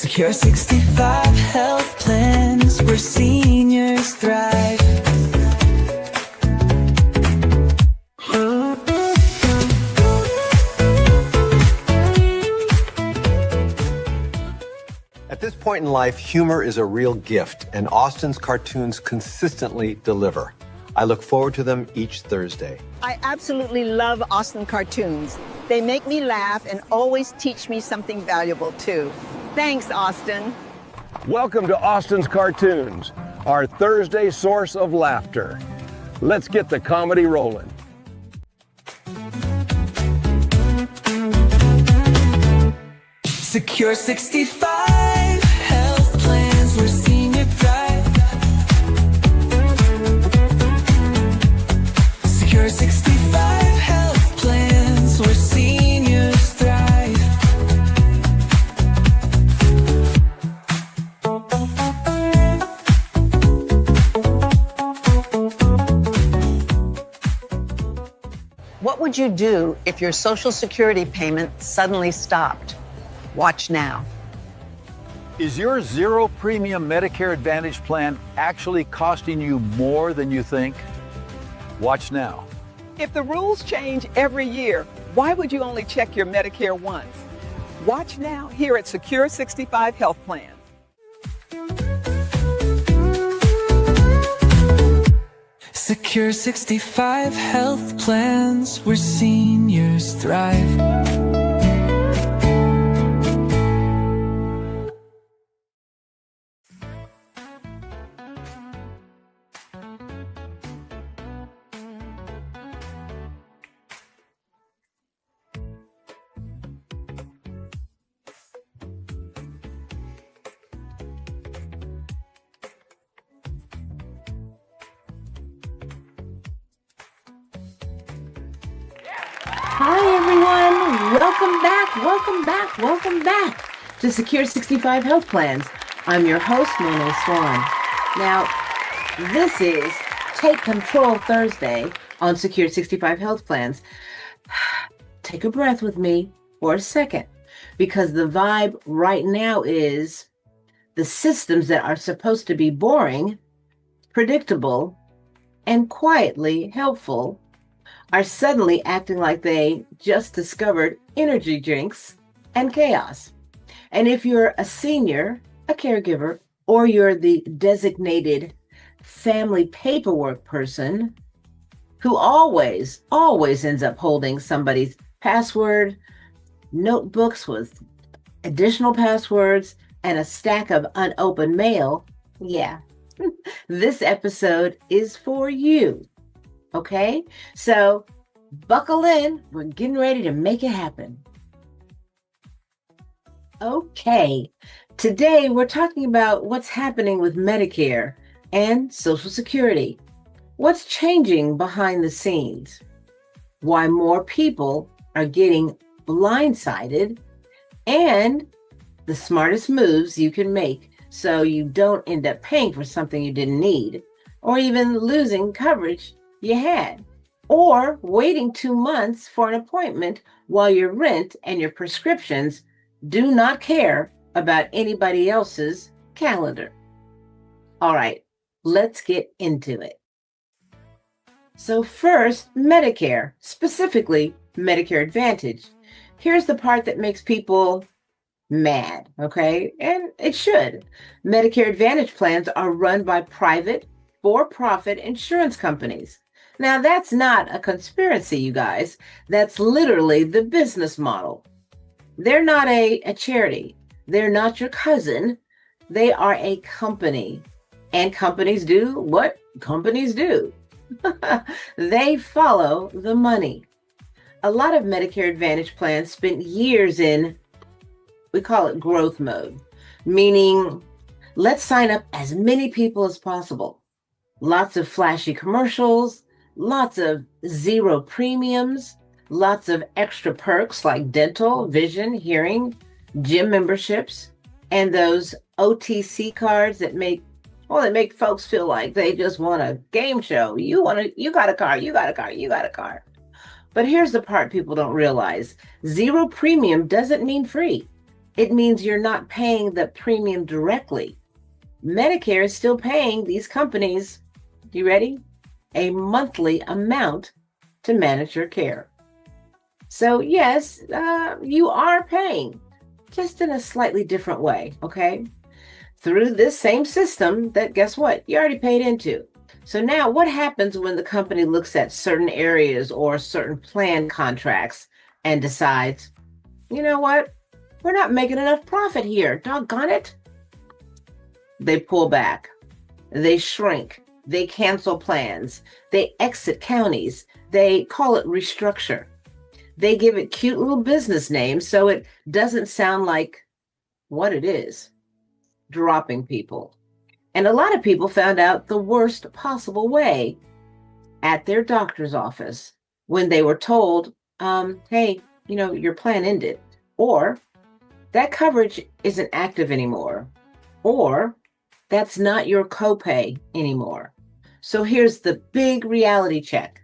Secure 65 health plans where seniors thrive. At this point in life, humor is a real gift, and Austin's cartoons consistently deliver. I look forward to them each Thursday. I absolutely love Austin cartoons. They make me laugh and always teach me something valuable, too. Thanks, Austin. Welcome to Austin's Cartoons, our Thursday source of laughter. Let's get the comedy rolling. Secure 65 health plans where senior thrive. Secure 65 health plans where seniors thrive. What would you do if your Social Security payment suddenly stopped? Watch now. Is your zero premium Medicare Advantage plan actually costing you more than you think? Watch now. If the rules change every year, why would you only check your Medicare once? Watch now here at Secure 65 Health Plan. Secure 65 health plans where seniors thrive. Hi everyone, welcome back to Secure 65 Health Plans. I'm your host, Monet Swan. Now, this is Take Control Thursday on Secure 65 Health Plans. Take a breath with me for a second, because the vibe right now is the systems that are supposed to be boring, predictable, and quietly helpful are suddenly acting like they just discovered energy drinks and chaos. And if you're a senior, a caregiver, or you're the designated family paperwork person who always ends up holding somebody's password, notebooks with additional passwords, and a stack of unopened mail, yeah, this episode is for you. Okay, so buckle in. We're getting ready to make it happen. Okay, today we're talking about what's happening with Medicare and Social Security. What's changing behind the scenes? Why more people are getting blindsided, and the smartest moves you can make so you don't end up paying for something you didn't need, or even losing coverage you had, or waiting 2 months for an appointment while your rent and your prescriptions do not care about anybody else's calendar. All right, let's get into it. So first, Medicare, specifically Medicare Advantage. Here's the part that makes people mad, okay? And it should. Medicare Advantage plans are run by private, for-profit insurance companies. Now, that's not a conspiracy, you guys. That's literally the business model. They're not a charity. They're not your cousin. They are a company. And companies do what companies do. They follow the money. A lot of Medicare Advantage plans spent years in, we call it growth mode, meaning let's sign up as many people as possible. Lots of flashy commercials, lots of zero premiums, lots of extra perks like dental, vision, hearing, gym memberships, and those OTC cards that make folks feel like they just want a game show. You got a car. But here's the part people don't realize. Zero premium doesn't mean free. It means you're not paying the premium directly. Medicare is still paying these companies, you ready? A monthly amount to manage your care. So yes, you are paying, just in a slightly different way, okay? Through this same system that, guess what, you already paid into. So now what happens when the company looks at certain areas or certain plan contracts and decides, you know what, we're not making enough profit here, doggone it? They pull back, they shrink, they cancel plans, they exit counties, they call it restructure. They give it cute little business names so it doesn't sound like what it is, dropping people. And a lot of people found out the worst possible way at their doctor's office when they were told, hey, your plan ended, or that coverage isn't active anymore, or that's not your copay anymore. So here's the big reality check.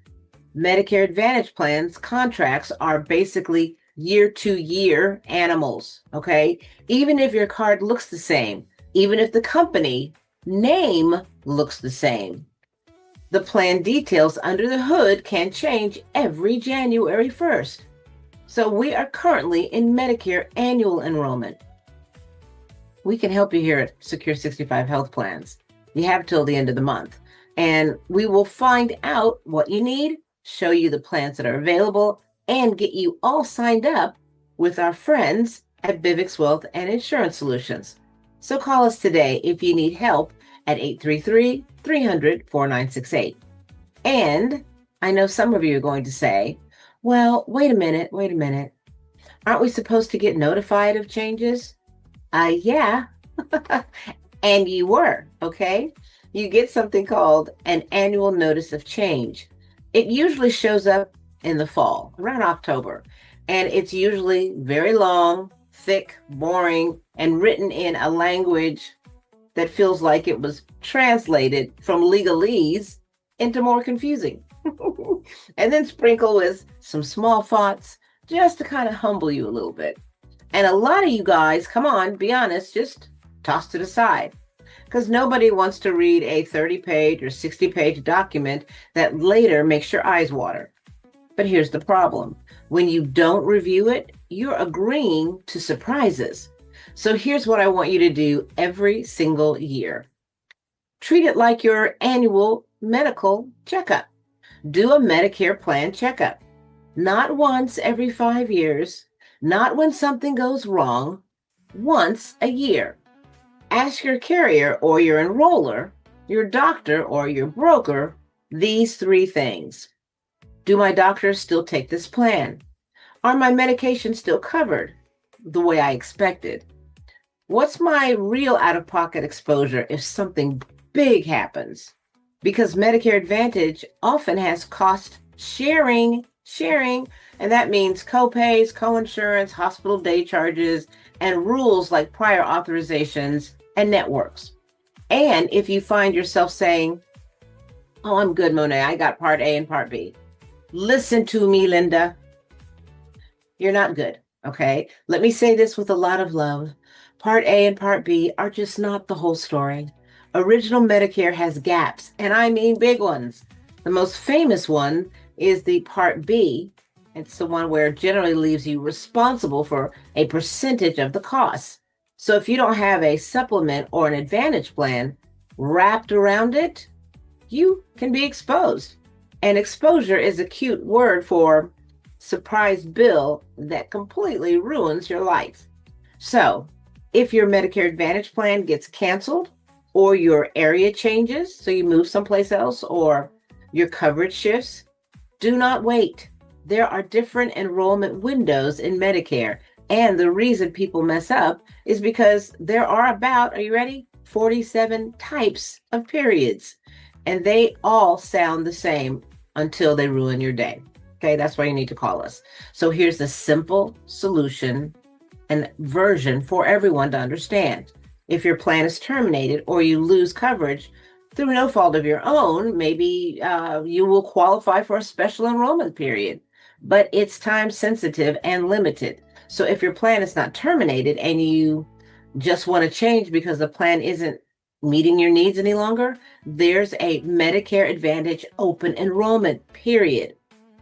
Medicare Advantage plans contracts are basically year-to-year animals, okay? Even if your card looks the same, even if the company name looks the same, the plan details under the hood can change every January 1st. So we are currently in Medicare annual enrollment. We can help you here at Secure 65 Health Plans. You have till the end of the month, and we will find out what you need, show you the plans that are available, and get you all signed up with our friends at Bivix Wealth and Insurance Solutions. So call us today if you need help at 833-300-4968. And I know some of you are going to say, well, wait a minute. Aren't we supposed to get notified of changes? Yeah. And you were, okay? You get something called an annual notice of change. It usually shows up in the fall, around October, and it's usually very long, thick, boring, and written in a language that feels like it was translated from legalese into more confusing. And then sprinkle with some small fonts just to kind of humble you a little bit. And a lot of you guys, come on, be honest, just tossed it aside, because nobody wants to read a 30-page or 60-page document that later makes your eyes water. But here's the problem. When you don't review it, you're agreeing to surprises. So here's what I want you to do every single year. Treat it like your annual medical checkup. Do a Medicare plan checkup. Not once every 5 years, not when something goes wrong, once a year. Ask your carrier or your enroller, your doctor or your broker, these 3 things. Do my doctors still take this plan? Are my medications still covered the way I expected? What's my real out-of-pocket exposure if something big happens? Because Medicare Advantage often has cost sharing, and that means copays, coinsurance, hospital day charges, and rules like prior authorizations and networks. And if you find yourself saying, oh, I'm good, Monet, I got Part A and Part B. Listen to me, Linda. You're not good, okay? Let me say this with a lot of love. Part A and Part B are just not the whole story. Original Medicare has gaps, and I mean big ones. The most famous one is the Part B. It's the one where it generally leaves you responsible for a percentage of the costs. So if you don't have a supplement or an advantage plan wrapped around it, you can be exposed. And exposure is a cute word for surprise bill that completely ruins your life. So if your Medicare Advantage plan gets canceled, or your area changes, so you move someplace else, or your coverage shifts, do not wait. There are different enrollment windows in Medicare. And the reason people mess up is because there are about, are you ready? 47 types of periods. And they all sound the same until they ruin your day. Okay, that's why you need to call us. So here's the simple solution and version for everyone to understand. If your plan is terminated or you lose coverage through no fault of your own, maybe you will qualify for a special enrollment period, but it's time sensitive and limited. So if your plan is not terminated and you just want to change because the plan isn't meeting your needs any longer, there's a Medicare Advantage open enrollment period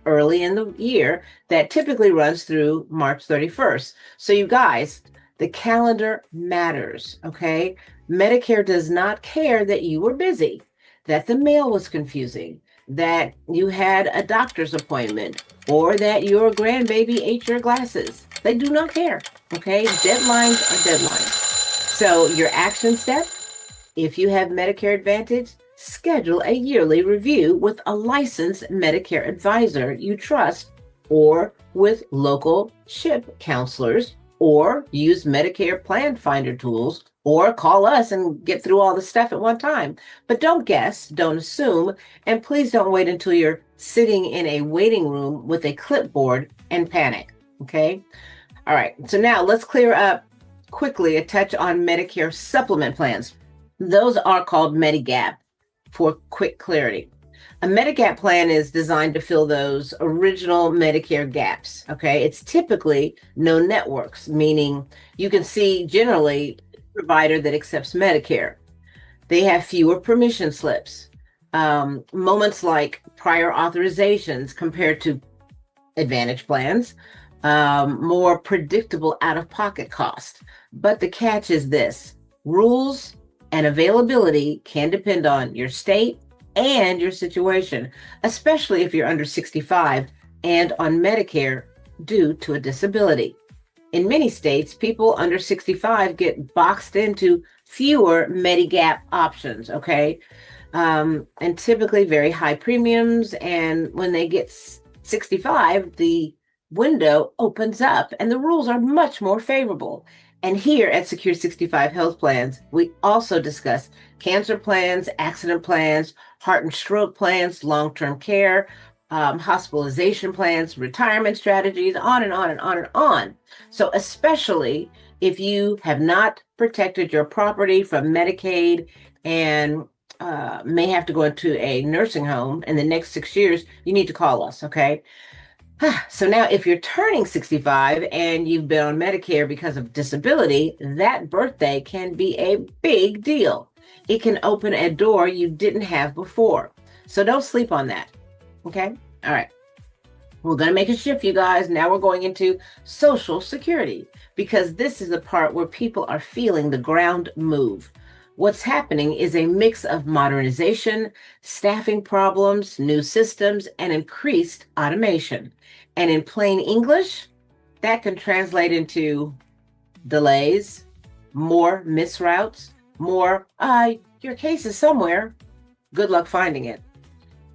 early in the year that typically runs through March 31st. So you guys, the calendar matters, okay? Medicare does not care that you were busy, that the mail was confusing, that you had a doctor's appointment, or that your grandbaby ate your glasses. They do not care, okay? Deadlines are deadlines. So your action step, if you have Medicare Advantage, schedule a yearly review with a licensed Medicare advisor you trust, or with local SHIP counselors, or use Medicare Plan Finder tools, or call us and get through all the stuff at one time. But don't guess, don't assume, and please don't wait until you're sitting in a waiting room with a clipboard and panic, okay? All right, so now let's clear up quickly a touch on Medicare supplement plans. Those are called Medigap for quick clarity. A Medigap plan is designed to fill those original Medicare gaps, okay? It's typically no networks, meaning you can see generally a provider that accepts Medicare. They have fewer permission slips, moments like prior authorizations compared to Advantage plans, more predictable out-of-pocket cost. But the catch is this: rules and availability can depend on your state and your situation, especially if you're under 65 and on Medicare due to a disability. In many states, people under 65 get boxed into fewer Medigap options, okay? And typically very high premiums. And when they get 65, the window opens up and the rules are much more favorable. And here at Secure 65 Health Plans, we also discuss cancer plans, accident plans, heart and stroke plans, long-term care, hospitalization plans, retirement strategies, on and on and on and on. So especially if you have not protected your property from Medicaid and may have to go into a nursing home in the next 6 years, you need to call us, okay? So now if you're turning 65 and you've been on Medicare because of disability, that birthday can be a big deal. It can open a door you didn't have before. So don't sleep on that. Okay? All right. We're going to make a shift, you guys. Now we're going into Social Security, because this is the part where people are feeling the ground move. What's happening is a mix of modernization, staffing problems, new systems, and increased automation. And in plain English, that can translate into delays, more misroutes, more, your case is somewhere. Good luck finding it.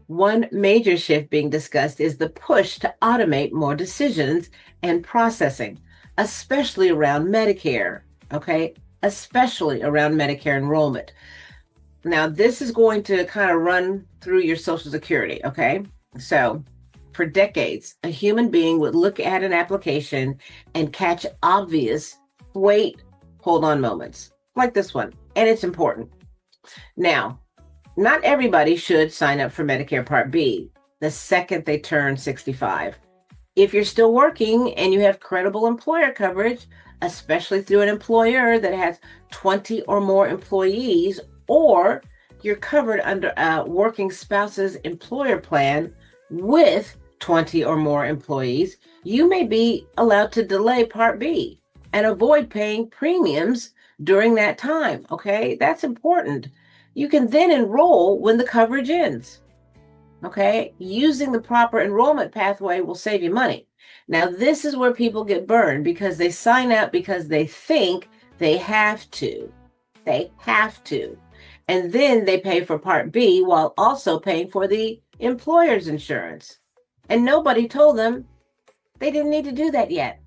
One major shift being discussed is the push to automate more decisions and processing, especially around Medicare, okay? Especially around Medicare enrollment. Now, this is going to kind of run through your Social Security, okay? So, for decades, a human being would look at an application and catch obvious, wait, hold on moments, like this one, and it's important. Now, not everybody should sign up for Medicare Part B the second they turn 65. If you're still working and you have credible employer coverage, especially through an employer that has 20 or more employees, or you're covered under a working spouse's employer plan with 20 or more employees, you may be allowed to delay Part B and avoid paying premiums during that time, okay? That's important. You can then enroll when the coverage ends, okay? Using the proper enrollment pathway will save you money. Now, this is where people get burned because they sign up because they think they have to. They have to. And then they pay for Part B while also paying for the employer's insurance. And nobody told them they didn't need to do that yet.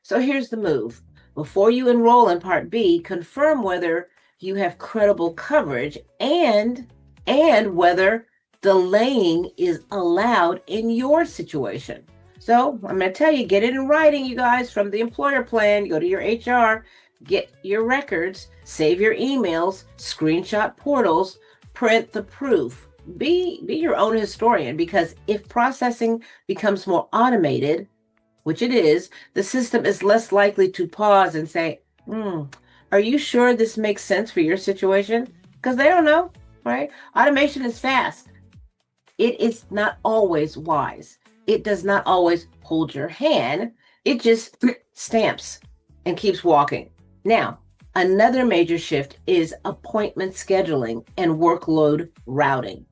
So here's the move. Before you enroll in Part B, confirm whether you have credible coverage and whether delaying is allowed in your situation. So I'm going to tell you, get it in writing, you guys, from the employer plan. Go to your HR, get your records, save your emails, screenshot portals, print the proof. Be your own historian, because if processing becomes more automated, which it is, the system is less likely to pause and say, are you sure this makes sense for your situation? Because they don't know, right? Automation is fast. It is not always wise. It does not always hold your hand. It just stamps and keeps walking. Now, another major shift is appointment scheduling and workload routing.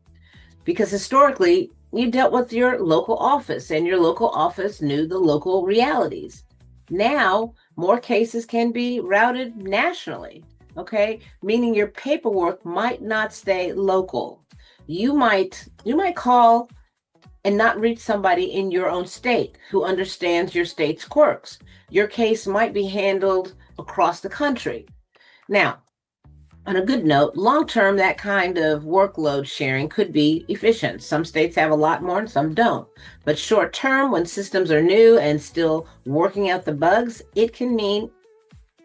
Because historically, you dealt with your local office and your local office knew the local realities. Now, more cases can be routed nationally, okay? Meaning your paperwork might not stay local. You might call and not reach somebody in your own state who understands your state's quirks. Your case might be handled across the country. Now, on a good note, long-term, that kind of workload sharing could be efficient. Some states have a lot more and some don't. But short-term, when systems are new and still working out the bugs, it can mean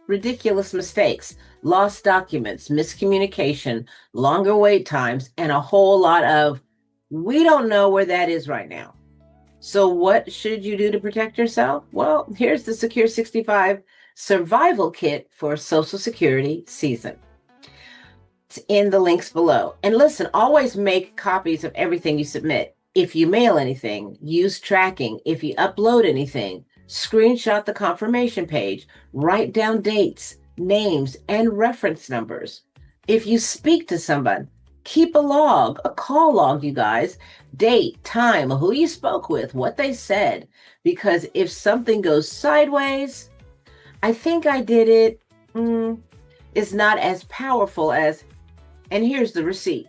ridiculous mistakes, lost documents, miscommunication, longer wait times, and a whole lot of, we don't know where that is right now. So what should you do to protect yourself? Well, here's the Secure 65 Survival Kit for Social Security season. It's in the links below. And listen, always make copies of everything you submit. If you mail anything, use tracking. If you upload anything, screenshot the confirmation page, write down dates, names, and reference numbers. If you speak to someone, keep a log, a call log, you guys, date, time, who you spoke with, what they said. Because if something goes sideways, I think I did it, is not as powerful as, and here's the receipt.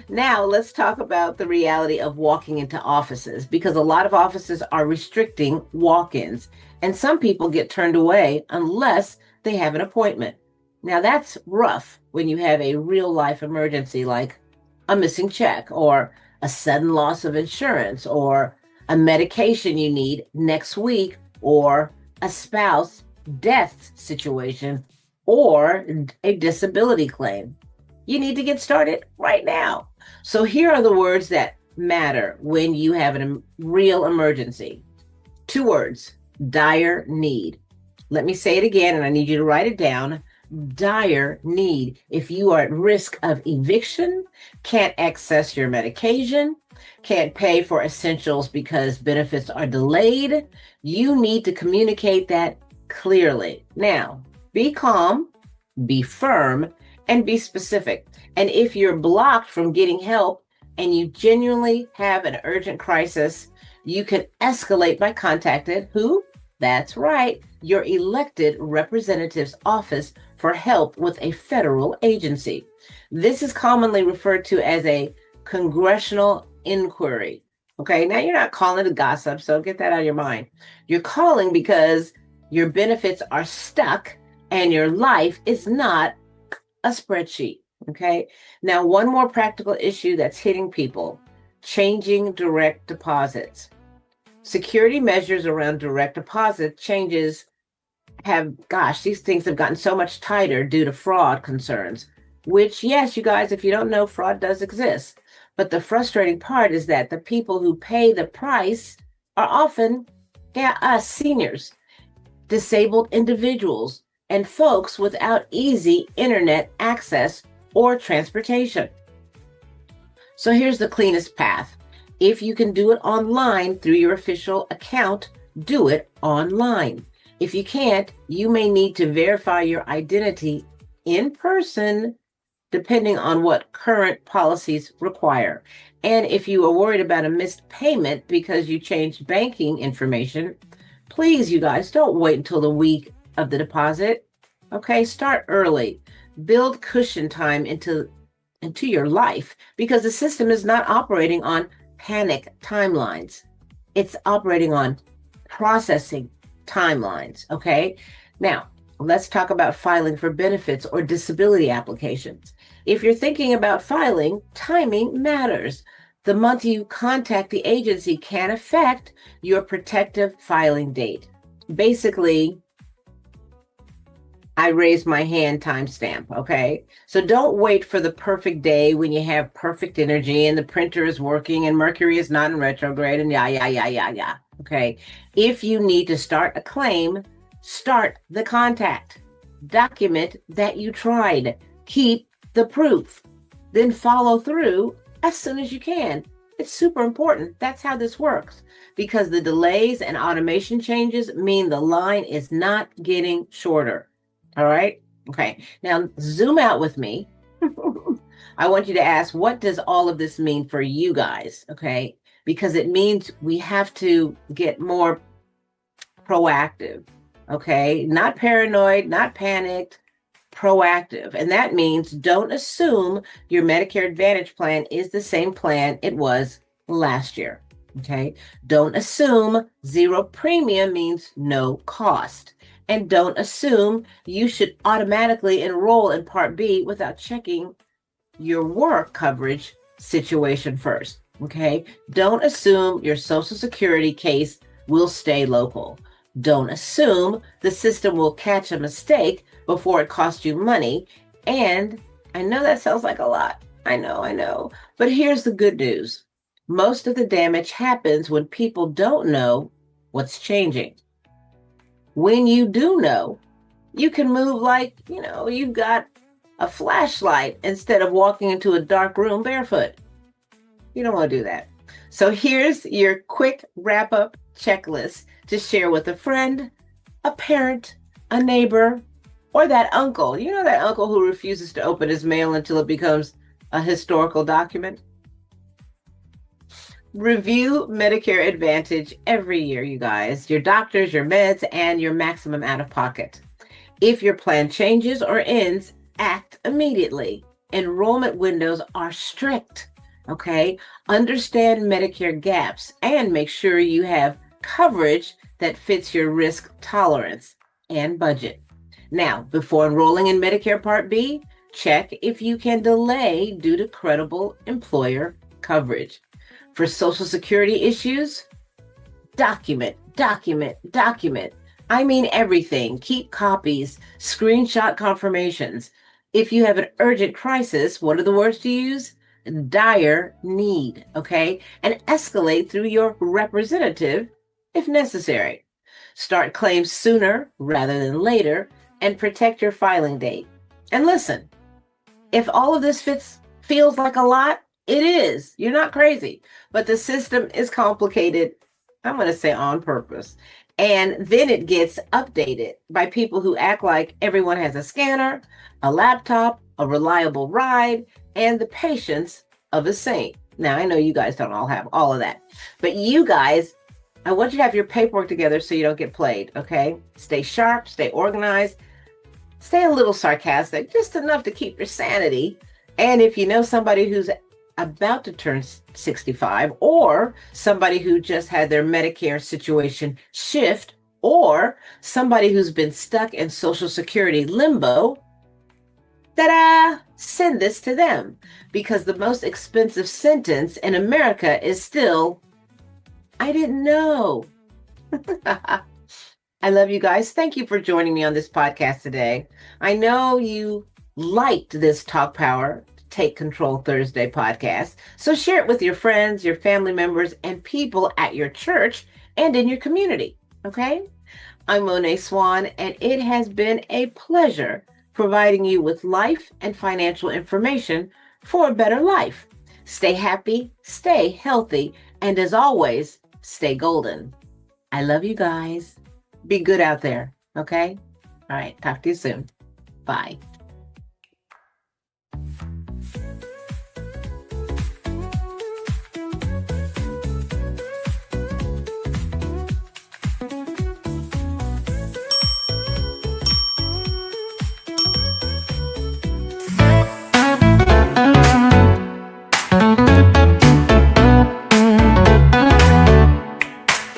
Now let's talk about the reality of walking into offices, because a lot of offices are restricting walk-ins, and some people get turned away unless they have an appointment. Now that's rough when you have a real life emergency like a missing check or a sudden loss of insurance or a medication you need next week or a spouse death situation or a disability claim. You need to get started right now. So here are the words that matter when you have a real emergency. 2 words, dire need. Let me say it again, and I need you to write it down. Dire need. If you are at risk of eviction, can't access your medication, can't pay for essentials because benefits are delayed, you need to communicate that clearly. Now, be calm, be firm, and be specific. And if you're blocked from getting help and you genuinely have an urgent crisis, you can escalate by contacting who? That's right, your elected representative's office for help with a federal agency. This is commonly referred to as a congressional inquiry. Okay, now you're not calling it a gossip, so get that out of your mind. You're calling because your benefits are stuck and your life is not a spreadsheet. Okay, now one more practical issue that's hitting people: changing direct deposits. Security measures around direct deposit changes these things have gotten so much tighter due to fraud concerns, which, yes, you guys, if you don't know, fraud does exist. But the frustrating part is that the people who pay the price are often us seniors, disabled individuals, and folks without easy internet access or transportation. So here's the cleanest path. If you can do it online through your official account, do it online. If you can't, you may need to verify your identity in person, depending on what current policies require. And if you are worried about a missed payment because you changed banking information, please, you guys, don't wait until the week of the deposit. Okay, start early. Build cushion time into your life, because the system is not operating on panic timelines. It's operating on processing timelines. Okay, now let's talk about filing for benefits or disability applications. If you're thinking about filing, timing matters. The month you contact the agency can affect your protective filing date. Basically, I raise my hand timestamp. Okay. So don't wait for the perfect day when you have perfect energy and the printer is working and Mercury is not in retrograde and yeah. Okay. If you need to start a claim, start the contact. Document that you tried. Keep the proof. Then follow through as soon as you can. It's super important. That's how this works, because the delays and automation changes mean the line is not getting shorter. All right. Okay. Now zoom out with me. I want you to ask, what does all of this mean for you guys? Okay. Because it means we have to get more proactive. Okay. Not paranoid, not panicked, proactive. And that means don't assume your Medicare Advantage plan is the same plan it was last year. Okay. Don't assume zero premium means no cost. And don't assume you should automatically enroll in Part B without checking your work coverage situation first. Okay. Don't assume your Social Security case will stay local. Don't assume the system will catch a mistake before it costs you money. And I know that sounds like a lot. I know. But here's the good news. Most of the damage happens when people don't know what's changing. When you do know, you can move like, you've got a flashlight instead of walking into a dark room barefoot. You don't want to do that. So here's your quick wrap-up checklist to share with a friend, a parent, a neighbor, or that uncle. You know that uncle who refuses to open his mail until it becomes a historical document? Review Medicare Advantage every year, you guys. Your doctors, your meds, and your maximum out-of-pocket. If your plan changes or ends, act immediately. Enrollment windows are strict, okay? Understand Medicare gaps and make sure you have coverage that fits your risk tolerance and budget. Now, before enrolling in Medicare Part B, check if you can delay due to credible employer coverage. For Social Security issues, document. I mean everything. Keep copies, screenshot confirmations. If you have an urgent crisis, what are the words to use? Dire need, okay? And escalate through your representative if necessary. Start claims sooner rather than later and protect your filing date. And listen, if all of this feels like a lot, it is. You're not crazy, but the system is complicated. I'm going to say on purpose. And then it gets updated by people who act like everyone has a scanner, a laptop, a reliable ride, and the patience of a saint. Now, I know you guys don't all have all of that, but you guys, I want you to have your paperwork together so you don't get played, okay? Stay sharp, stay organized, stay a little sarcastic, just enough to keep your sanity. And if you know somebody who's about to turn 65, or somebody who just had their Medicare situation shift, or somebody who's been stuck in Social Security limbo, ta-da! Send this to them, because the most expensive sentence in America is still, I didn't know. I love you guys. Thank you for joining me on this podcast today. I know you liked this Talk Power Take Control Thursday podcast. So share it with your friends, your family members, and people at your church and in your community. Okay? I'm Monet Swan, and it has been a pleasure providing you with life and financial information for a better life. Stay happy, stay healthy, and as always, stay golden. I love you guys. Be good out there. Okay? All right. Talk to you soon. Bye.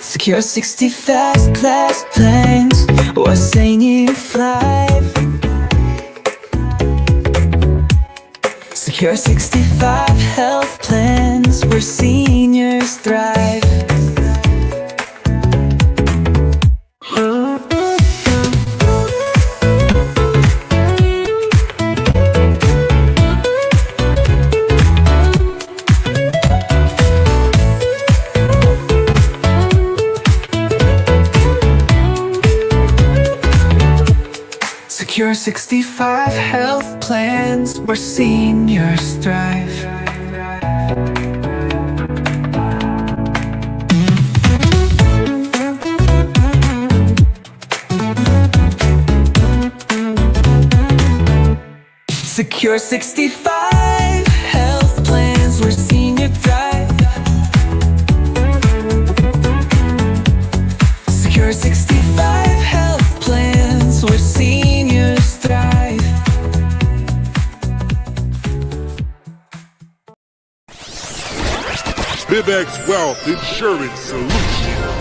Secure 60 fast class planes, what's in you flight? Secure 65 health plans where seniors thrive. Secure 65 health plans where seniors thrive. Secure 65 health plans where senior thrive. Secure 65 health plans where seniors thrive. Bivex Wealth Insurance Solutions.